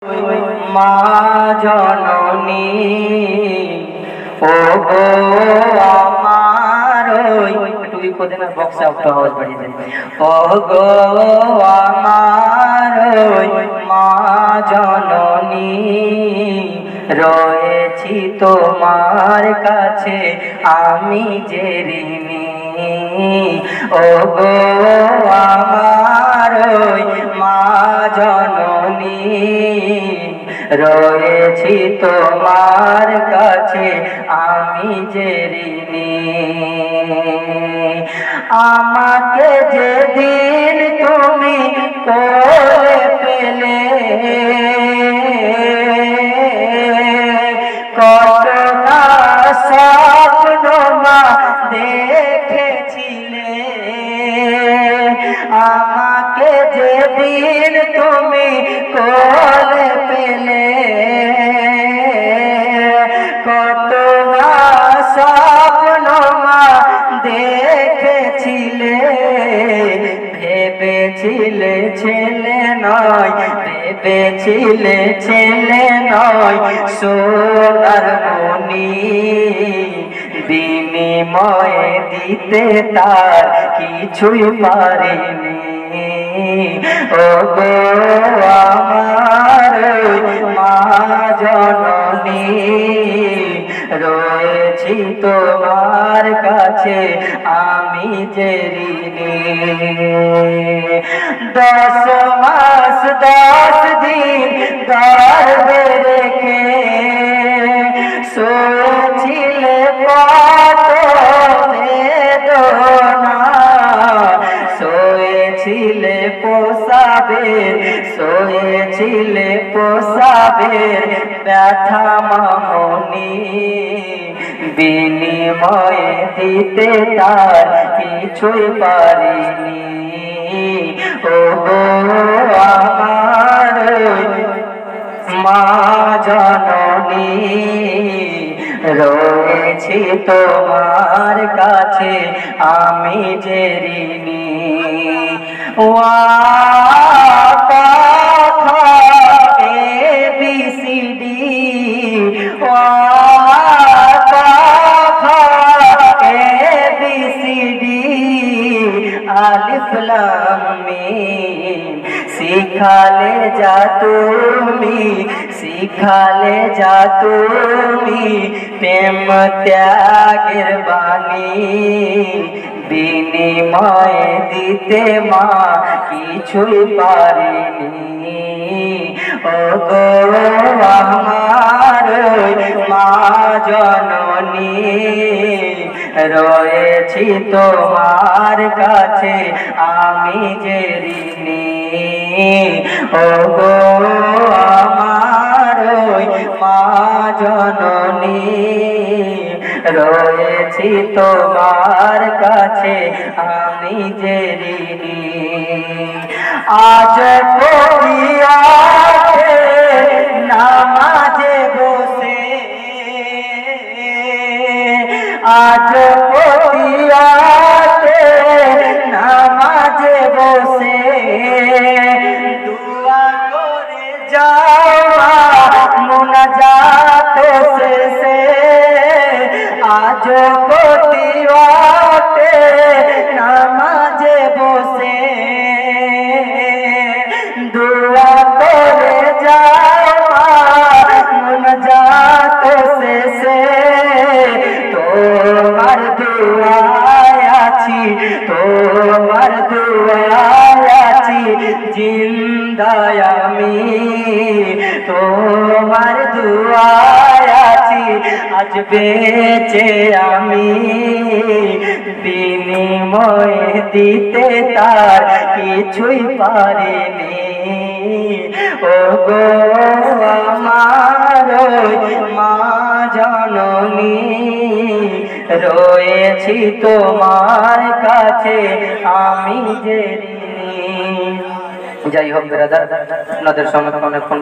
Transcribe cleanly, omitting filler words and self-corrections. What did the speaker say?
মা জননী ও গো আমার একটু বিপদে না বক্সে একটু আওয়াজ বাড়িয়ে দেন। ও গো আমার মা জননী রয়েছি তোমার কাছে আমি যে ঋণী। ও গো আমার মা জননী রয়েছি তোমার কাছে আমি যে ঋণী। আমাকে যেদিন তুমি কোলে পেলে কত না স্বপ্ন মা দেখেছিলে। আমাকে যেদিন তুমি কোলে পেলে কত না স্বপ্ন মা দেখেছিলে। ভেবেছিলে ছেলে নয়, ভেবেছিলে ছেলে নয় সোনার মণি, বিনিময়ে দিতে তার কিছুই পারিনি। ও গো আমার মা জননী রয়েছি তোমার কাছে আমি যে ঋণী। 10 মাস 10 দিন গর্ভে রেখে শুয়েছিলে কত বেদনা, শুয়েছিলে পোষাবের, শুয়েছিলে পোষাবের ব্যথা মামনি, বিনিময়ে দিতে তার কিছুই পারিনি। ও গো আমার মা জননী রয়েছি তোমার কাছে আমি যে ঋণী। ABCD ABCD আলিফ লাম মিম শিখালে যা তুমি, শিখালে যা তুমি প্রেম ত্যাগের বাণী, বিনিময়ে দিতে মা কিছুই পারিনি। ও গো আমার মা জননী রয়েছি তোমার কাছে আমি যে ঋণী। ও গো আমার মা জননী রয়েছি তোমার কাছে আমি যে ঋণী। আজ পড়িয়াছে নামাজে বসে, আজ পড়িয়াছে নামাজে বসে দুয়া করে যাওয়া মুনাজাত শেষে। আজ পড়িয়াছে নামাজে বসে দুয়া করে যাওয়া মুনাজাত শেষে। তোমার দুয়ায় আছি, তোমার দুয়ায় আছি জিন্দায় আমি, তোমার দুয়ায় আছি আজ বেঁচে আমি, বিনিময়ে দিতে তার কিছুই পারিনি। ও গো আমার মা জননী রয়েছি তোমার কাছে আমি যে ঋণী। যাই হোক ব্রাদার, আপনাদের সঙ্গে অনেকক্ষণ